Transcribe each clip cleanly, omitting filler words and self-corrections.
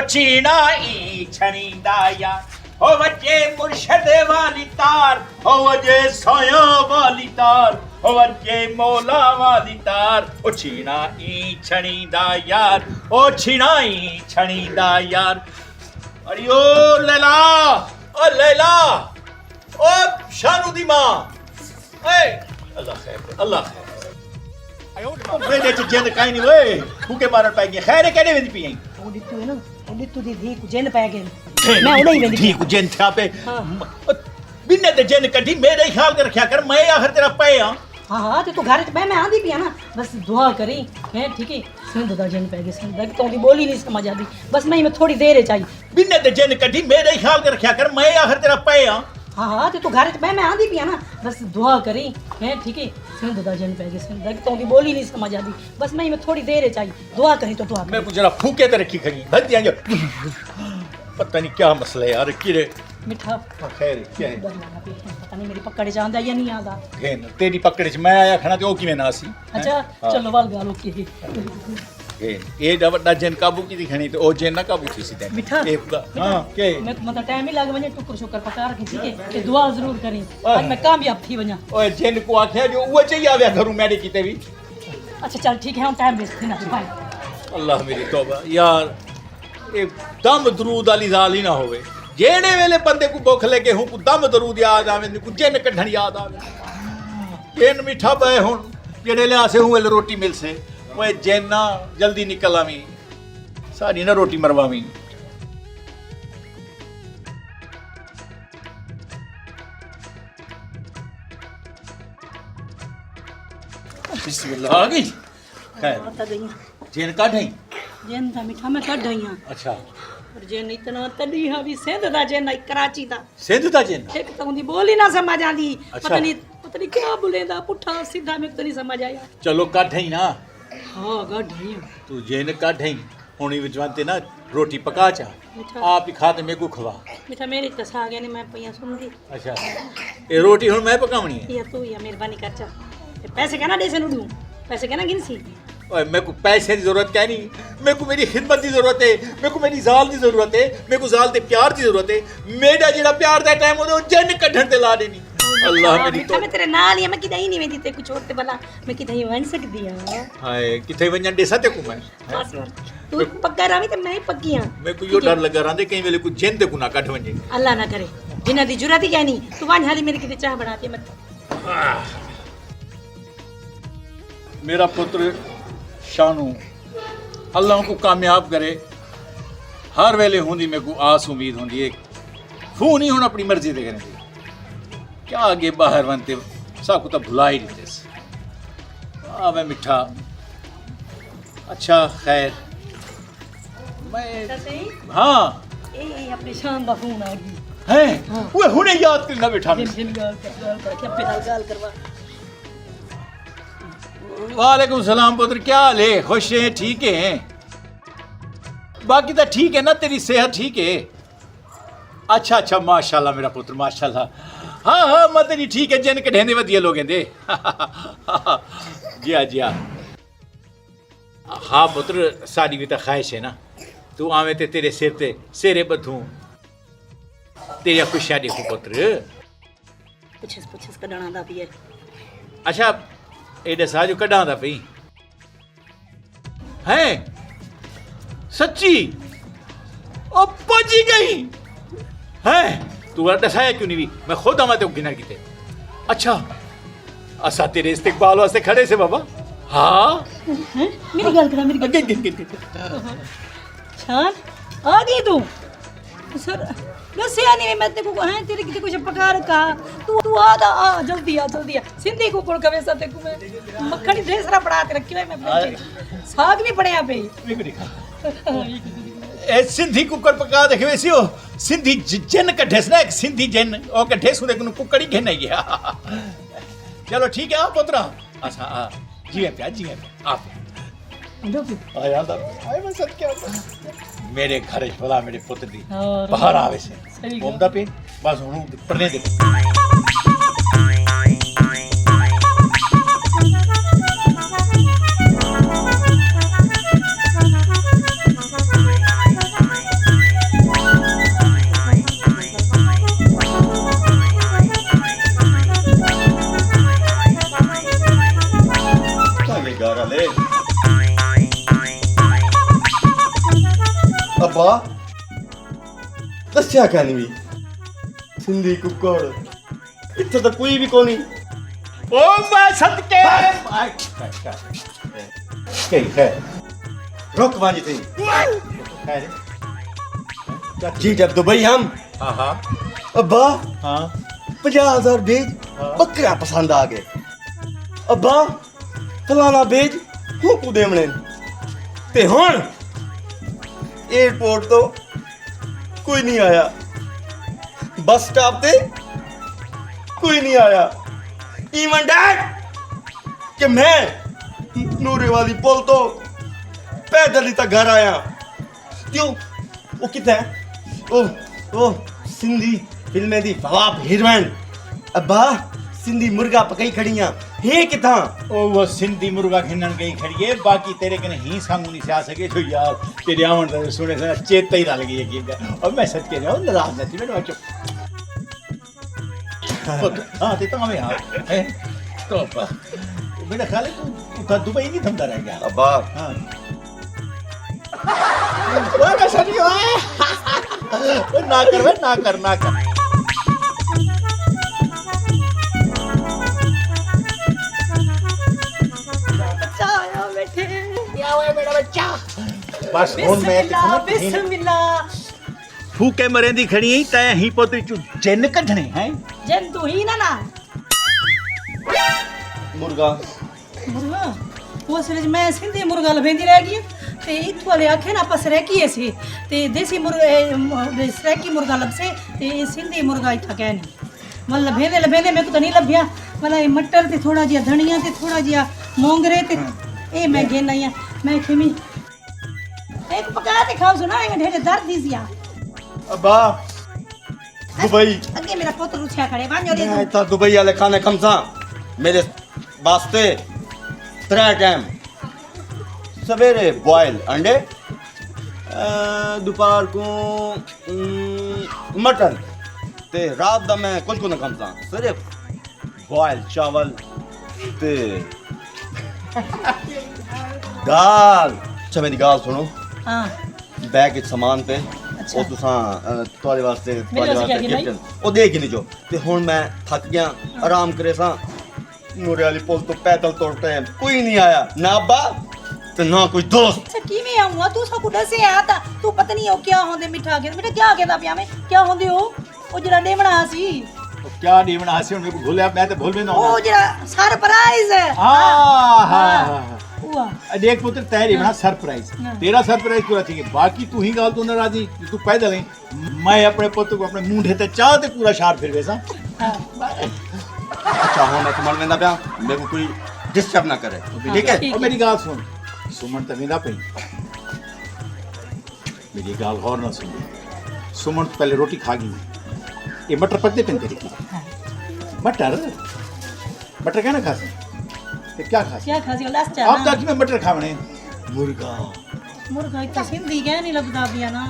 चीना ई छनीदा यार हो वजे मुर्शद वाली तार हो वजे साया वाली तार हो वजे मौला वाली तार ओ छीना ई छनीदा यार ओ छीना ई छनीदा यार अरे ओ लैला ओ शानू दी मां ए अल्लाह खैर अल्लाह खैर मेरे च जिंद काई नहीं वे भूखे मारन पै गए खैर केड़े वेंदी पई ओडी तू है ना ओडी तू दी धी को जिन पै गए मैं ओडे ही वेंदी ठीक जिन था पे बिन्ने ते जिन कढी मेरे ख्याल कर रखया कर मैं आखिर तेरा पे हां हां तो तू घर च मैं आंदी पिया ना बस दुआ करी है ठीक है सिंध दा जिन पै गए सिंध दा तो दी बोली नहीं समझ आती बस मैं थोड़ी देर चाहिए बिन्ने ते जिन कढी मेरे ख्याल कर रखया कर मैं आखिर तेरा पे हाँ तो तू घर च मैं आंदी पिया ना बस दुआ करी है ठीक है सिंध दा जिन पै गए सिंध दा तो दी बोली नहीं समझ आती बस मैं थोड़ी देर चाहिए दुआ करी तो दुआ मैं जरा फूके ते रखी खड़ी भलती आंजो पता नहीं क्या मसला है यार किरे मिठा खैर क्या है पता नहीं मेरी पकड़ च आंदा या नहीं आंदा घेन तेरी पकड़ च मैं आया खना ते ओ किवें ना सी अच्छा चलो वाल गालो की घेन ए वड्डा जिन काबू की दी खणी ते ओ जिन ना काबू थी सी ते मिठा हां के मैं मतलब टाइम ही लाग वने टुकर शुकर पका रखी ठीक है ते दुआ जरूर करी आज मैं कामयाब थी वना ओए जिन को आखे जो वो चाहिए आवे घरू मेरे कीते भी अच्छा चल ठीक है हम टाइम वेस्ट ना बाय अल्लाह मेरी तौबा यार एक दम दरूद वाली जाल ही ना होवे जेड़े वेले बंदे को भुख लगे हूं को दम दरूद याद आवे को जिन कढण याद आवे जिन मीठा बे हुन जेड़े ले आसे हूं वेले रोटी मिल से ओए जिन ना जल्दी निकल आवी सारी ना रोटी मरवावी बिस्मिल्लाह आ गई खैर आता गई जिन काढई जिन दा मिठा मैं कढ आई हां अच्छा पर जिन इतना तड़ी हां भी सिंध दा जिन कराची दा सिंध दा जिन एक तो उनकी बोली ना समझ आंदी अच्छा। पता नहीं क्या बोलेंदा पुठा सीधा में तो नहीं समझ आया चलो काढई ना हां कढ आई तू जिन काढई हुणी विचवांते ना रोटी पका चा मिठा आप ही खाते मेरे को खवा मिठा मेरी तो सा गया ने मैं पइया सुनदी अच्छा ये रोटी हुण मैं पकावनी है ये तू या मेहरबानी कर चा पैसे कहना दे से नु दूं पैसे कहना गिनसी ओए मेरे को पैसे की जरूरत क्या नहीं मेरे को मेरी खिदमत की जरूरत है मेरे को मेरी जाल की जरूरत है मेरे को जाल ते प्यार की जरूरत है मेरा जेड़ा प्यार दा टाइम होदे जन कढण ते ला देनी अल्लाह मेरी तो मैं तेरे नाल ही मैं किदा ही नहीं वेंदी ते कुछ छोड़ ते भला मैं किदा ही वन सकदी हां हाय किथे वंजन दे सते को मैं बस तू पक्का रावी ते मैं ही पक्की हां मेरे को यो डर लगा रहंदे कई वेले को जिन ते को ना कढ वंजे अल्लाह ना करे जिन्ना दी जरूरत ही क्या नहीं तू वन हाली मेरे किते चाह बनाती मत मेरा पुत्र शानू अल्लाह को कामयाब करे हर वेले होंदी मेरे को आस उम्मीद होंदी है फू नहीं हुण अपनी मर्जी दे करें क्या आगे बाहर बनते साकू तो भुला ही देते आवे मिठा अच्छा खैर मैं हाँ ए अपने शान दा फोन आ गई है वो हुणे याद करना बैठा जिन गाल कर क्या पे गाल करवा वालेकुम सलाम पुत्र क्या हाल है खुश है ठीक है बाकी तो ठीक है ना तेरी सेहत ठीक है अच्छा अच्छा माशाल्लाह मेरा पुत्र माशाल्लाह हाँ हाँ मैं तेरी ठीक है जिन कढ़ेंदे वधिया लोग दे जी हाँ हाँ पुत्र साड़ी भी तो ख्वाहिश है ना तू आवे ते तेरे सिर ते सेरे बधूं तेरी खुशियां देखो पुत्र पुछस कढणा दा भी है अच्छा एडे साजो कढ़ा दा पई है सच्ची ओ पजी गई है तू दसाया क्यों नहीं भी मैं खुद आवा ते गिना किते अच्छा असा तेरे इस्तिकबाल वास्ते खड़े से बाबा हाँ मेरी गल करा मेरी गल शान आ गई तू सर दसिया नहीं मैं तेरे को है तेरे किते कुछ पका रखा तू आ जल्दी आ सिंधी कुकड़ कवे सा ते को मैं मक्खन ढेसरा पड़ा के रखी है मैं साग भी पड़या पे ए सिंधी कुकर पका देखे वैसी हो सिंधी जिन कढेस ना एक सिंधी जिन ओ कढेस उदे को कुकड़ी घेन गया चलो ठीक है आ पुत्रा अच्छा आ जी पे आप आया था आए मैं सच क्या मेरे घर भला मेरे पुत्र दी बाहर आवे से घूमदा पे बस हुन पढ़ने दे अब्बा दस्या क्या नहीं सिंधी कुकड़ इतना तो कोई भी कोनी ओ मैं सदके कहीं है रुक वाजी थी खैर जी जब दुबई हम हाँ अब्बा हाँ 50,000 भेज बकरा पसंद आ गए अब्बा फलाना भेज हूँ को देवने ते हुण एयरपोर्ट तो कोई नहीं आया बस स्टॉप ते कोई नहीं आया इवन डैड कि मैं नूरे वाली पुल तो पैदल ही तक घर आया क्यों वो कितना है ओ सिंधी फिल्में दी फवाब हीरोइन अब्बा सिंधी मुर्गा पकई खड़ियां हे किथा ओ वो सिंधी मुर्गा खिनन गई खड़ी है बाकी तेरे कने ही सांगू नहीं से आ सके तो यार तेरे आवन दा सुने से चेता ही लग गई यकीन और मैं सच कह रहा हूं नाराज नहीं मैंने बच्चों हां ते तो हमें हां है तो मेरा ख्याल है तू था दुबई नहीं थमदा रह गया अब्बा हां वो मैं सच है ना कर वे ना कर बस हुन मैं बिस्मिल्लाह फूके मरेंदी खड़ी ही तै ही पोतरी चू जिन कढने हैं जन तू ही ना मुर्गा मुर्गा वो सिर्फ मैं सिंधी मुर्गा लभेंदी रह गई ते इत्थों वाले आखे ना ਆਪਾਂ ਸਰੈਕੀ ਸੀ ਤੇ ਦੇਸੀ ਮੁਰਗਾ ਸਰੈਕੀ ਮੁਰਗਾ ਲਬਸੇ ਤੇ ਸਿੰਧੀ ਮੁਰਗਾ ਇੱਥਾ ਕਹਿ ਨਹੀਂ ਮਨ ਲਭੇਂਦੇ ਮੇਰੇ ਕੋ ਤਾਂ ਨਹੀਂ ਲੱਭਿਆ ਮਲਾ ਇਹ ਮਟਰ ਤੇ ਥੋੜਾ ਜਿਹਾ ਧਨੀਆ ਤੇ ਥੋੜਾ ਜਿਹਾ ਮੋਂਗਰੇ ਤੇ ਇਹ ਮੈਂ घेन आई मैं खिमी एक पका के खाओ सुना है ढेर दर्द दीजिया अब्बा दुबई अगे मेरा पुत्र रुछया खड़े बांजो दे मैं तो दुबई वाले खाने कम सा मेरे वास्ते 3 टाइम सवेरे बॉयल अंडे दोपहर को मटन ते रात दा मैं कुछ को ना कम सा सिर्फ बॉयल चावल ते दाल अच्छा मेरी गाल सुनो हां बैग इच सामान पे अच्छा। ਉਹ ਤੁਸਾਂ ਤੁਹਾਡੇ ਵਾਸਤੇ ਮੇਰੇ ਵਾਸਤੇ ਕੀ ਗਿਫਟ ਉਹ ਦੇ ਕੇ ਨਹੀਂ ਜੋ ਤੇ ਹੁਣ ਮੈਂ ਥੱਕ ਗਿਆ ਆਰਾਮ ਕਰੇ ਸਾਂ ਨੂਰੇ ਵਾਲੀ ਪੁਲ ਤੋਂ ਪੈਦਲ ਤੁਰ ਟਾਈਮ ਕੋਈ ਨਹੀਂ ਆਇਆ ਨਾ ਅੱਬਾ ਤੇ ਨਾ ਕੋਈ ਦੋਸਤ अच्छा किवें आऊंगा तू सब दसे आ ता तू पता नहीं हो क्या होंदे मिठा के बेटा क्या कहदा पिया मैं क्या होंदे हो ओ जरा डेवना सी क्या नहीं बना से उन्हें भूल मैं तो भूल भी ना ओ जरा सरप्राइज है हां हुआ देख पुत्र तेरी बना सरप्राइज तेरा सरप्राइज पूरा ठीक है बाकी तू ही गाल तू नाराजी तू पैदल है मैं अपने पुत्र को अपने मुंडे ते चाह ते पूरा शार फिर वैसा अच्छा हो मैं तुम्हारे वेंदा पिया मेरे को कोई डिस्टर्ब ना करे ठीक है और मेरी गाल सुन सुमन तो वेंदा पई मेरी गाल गौर ना सुन सुमन तो पहले रोटी खा गई ये मटर पकते पेन तेरे की मटर मटर क्या ना खा ते क्या खासी लास्ट चा आप तक में मटर खावणे मुर्गा मुर्गा इतना सिंधी क्या नहीं लगदा पिया ना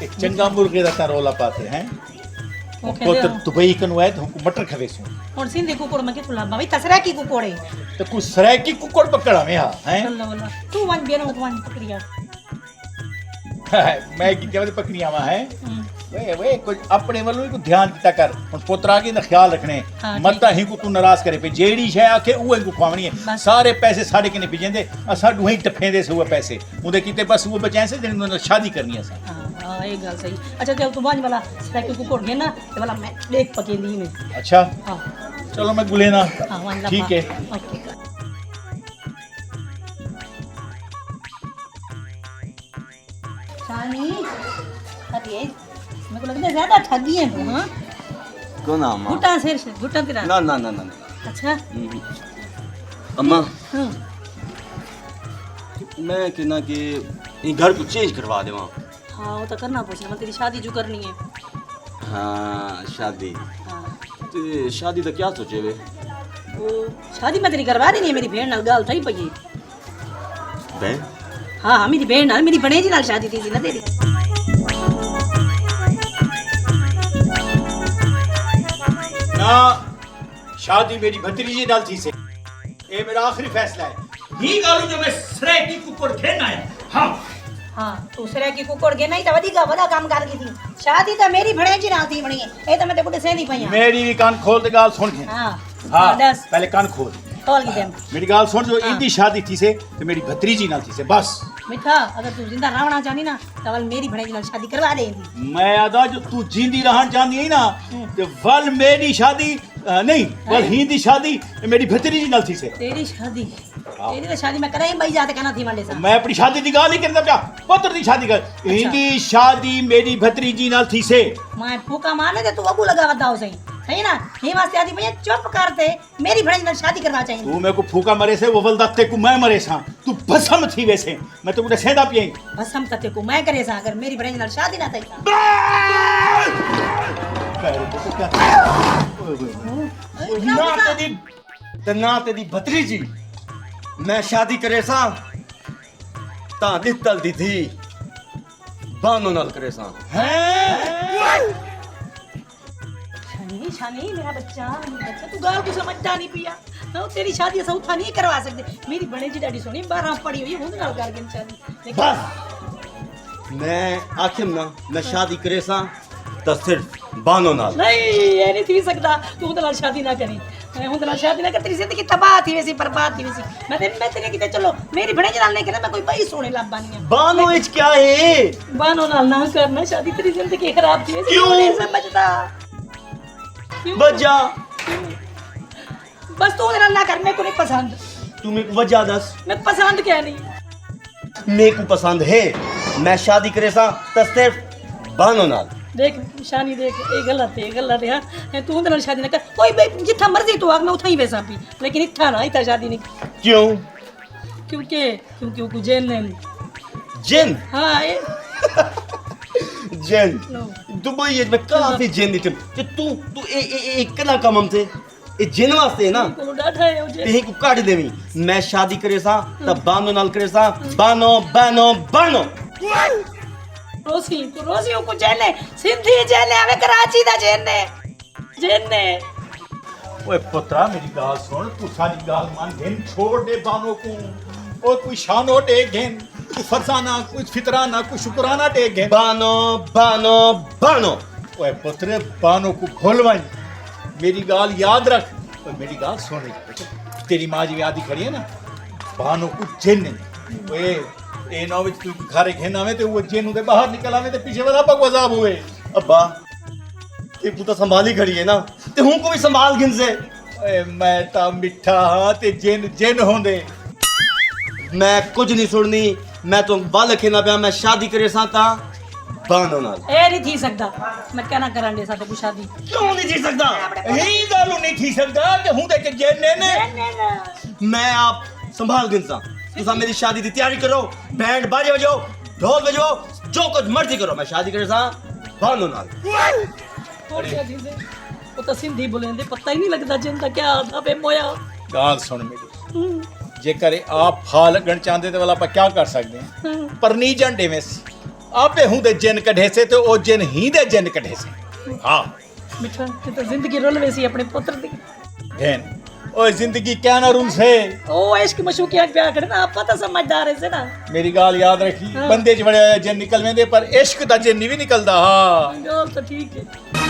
एक चंगा मुर्गे दा तारोला पाते हैं ओके तो दुबई कनु है तो हमको मटर खवे सो और सिंधी कुकुड़ में किथु लाबा भाई तसरा की कुकुड़े तो कुछ सराय की कुकुड़ पकड़ा में हैं अल्लाह अल्लाह तू वन बेनो वन पकड़िया मैं की कहते पकड़िया वा है वे कुछ अपने वालों को ध्यान किता कर हुन पोतरा के ख्याल रखने मत ही को तू नाराज करे पे जेड़ी शय आखे ओए को खावणी है सारे पैसे साडे कने पिजेंदे असा दुही टफेंदे से वो पैसे उदे कीते बस वो बचाए से जिन शादी करनी है सा हां ये गल सही अच्छा चल तू बांज वाला सराय के कुकुड़ गया ना ते वाला मैं देख पकेली में अच्छा हां चलो मैं गुलेना हां वन ठीक है ओके शानी अरे मेरे को लगता है ज्यादा ठगी है तू हां कौन अम्मा घुटा सिर से घुटा तेरा ना ना ना ना अच्छा अम्मा हां मैं कहना कि ये घर को चेंज करवा देवा हाँ वो तो करना पड़ेगा मैं तेरी शादी जो करनी है हाँ शादी हाँ ते शादी तो क्या सोचे वे वो शादी मैं तेरी करवा देनी है मेरी बहन नाल गाल थई पई है बहन हाँ हाँ मेरी बहन नाल मेरी बनेजी नाल शादी थी ना तेरी ना शादी मेरी भतीजी नाल थी से ये मेरा आखिरी फैसला है ये गालू जो मैं सराय की कुकुड़ खेलना है हाँ हाँ दूसरे की कुकड़ के नहीं तो वड़ा काम कर गई थी शादी तो मेरी भणे जी नाल थी बणी है ए तो मैं तेको दसे नहीं पई मेरी भी कान खोल दे गाल सुन के हां हाँ दस पहले कान खोल खोल के दे मेरी गाल सुन जो हाँ। इंदी शादी थी से तो मेरी भत्रीजी नाल थी से बस मिठा अगर तू जिंदा रहना चाहनी ना तो वल मेरी भणे जी नाल शादी करवा देंगी मैं आदा जो तू जिंदी रहन चाहती है ना तो वल मेरी शादी नहीं वल हिंदी शादी मेरी भत्रीजी नाल थी से तेरी शादी तेरी तो शादी मैं करे ही मई जाते कहना थी वाले सा मैं अपनी शादी दी गाल ही करना क्या पुत्र दी शादी कर हिंदी शादी मेरी भत्रीजी नाल थी से मैं फूका मारने दे तू अबू लगा बताओ सही सही ना ये वास्ते आदि भैया चुप करते मेरी भणे जी नाल शादी करना चाहिए तू मेरे को फूका मरे से वो वल दत्ते को मैं मरे सा तू भसम थी वैसे मैं तो मुझे सेदा पिए बस हम तते को मैं करे सा अगर मेरी भणे जी नाल शादी ना थई ना तेरी भत्रीजी मैं शादी करे सा ता लितल दी थी बानो नाल करे सा शानी शानी मेरा बच्चा तू गाल को समझता नहीं पिया तो तेरी शादी सौथा नहीं करवा सकते मेरी बड़े जी डैडी सोनी 12 पड़ी हुई हुन नाल कर के शादी लेकिन बस मैं आखिम ना मैं शादी करे सा तो सिर्फ बानो नाल नहीं ये नहीं थी सकता तू तो नाल शादी ना करी मैं हूं नाल शादी ना कर तेरी जिंदगी तबाह थी वैसी बर्बाद थी वैसी मैं तेरे किते चलो मेरी बड़े जी नाल नहीं करे मैं कोई बई सोने लाभा नहीं है बानो इच क्या है बानो नाल ना करना शादी तेरी जिंदगी खराब थी वैसी क्यों? नहीं समझता क्यों? वजह बस तू नाल ना कर मेरे को नहीं पसंद तू मेरे को वजह दस मैं पसंद क्या नहीं मेरे को पसंद है मैं शादी करे सा तो सिर्फ बानो नाल देख शानी देख ये गलत है हां तू उनके नाल शादी ना कर कोई भाई जिथा मर्जी तू आग मैं उथा ही वैसा भी लेकिन इथा ना इथा शादी नहीं क्यों क्योंकि जैन ने जिन हाँ ये जिन नो दुबई में काफी जिन दी कि तू तू एक कला कमम थे ए जिन वास्ते है ना को डाठा है मुझे यही को काट देवी मैं शादी करे सा तब बानो नाल करे सा बानो बानो बानो रोसी को जैने सिंधी जैने हमें कराची दा जैने ओए पुत्रा मेरी गाल सुन तू सारी गाल मान घेन छोड़ दे बानो को और कोई शानो टे घेन कोई फरसाना कोई फितराना कोई शुक्राना टे घेन बानो बानो बानो ओए पुत्र बानो को खोलवाई मेरी गाल याद रख और मेरी गाल सुन रही तेरी माँ जी याद ही खड़ी है ना बानो को जिन ओए ए नौ विच तू घरे घेन आवे ते वो जिन उदे बाहर निकल आवे ते पीछे वाला पग वजाब हुए अब्बा ते तू तो संभाली खड़ी है ना ते हूं को भी संभाल गिन से ओए मैं ता मिठा हां ते जिन होंदे मैं कुछ नहीं सुननी मैं तो बाल खेना पिया मैं शादी करे सा ता बानो नाल ए नहीं थी सकता मैं कहना कराने दे साथे को शादी क्यों नहीं जी सकता ही गालू नहीं थी सकदा ते हूं दे के जिन ने मैं आप संभाल गिन सा तुसा मेरी शादी की तैयारी करो बैंड बाजे बजाओ ढोल बजाओ जो कुछ मर्जी करो मैं शादी करे सा बानो नाल और क्या चीज़ है वो तो सिंधी बोलेंदे पता ही नहीं लगता जिंदा क्या था बे मोया गाल सुन मेरी जेकर आप फाल गण चाहते तो वाला आप क्या कर सकते हैं पर नी झंडे में आपे हूं दे जिन कढ़े से तो ओ जिन ही दे जिन कढ़े से हाँ मिठा ये तो जिंदगी रोल वैसी अपने पुत्र दी बहन ओ जिंदगी क्या ना रूम से ओ इश्क मशूक क्या प्यार करे ना आप पता समझदार है से ना मेरी गाल याद रखी हाँ। बंदे च बड़े जिन निकल वेंदे पर इश्क दा जिन नहीं भी निकलदा हाँ गल तो ठीक है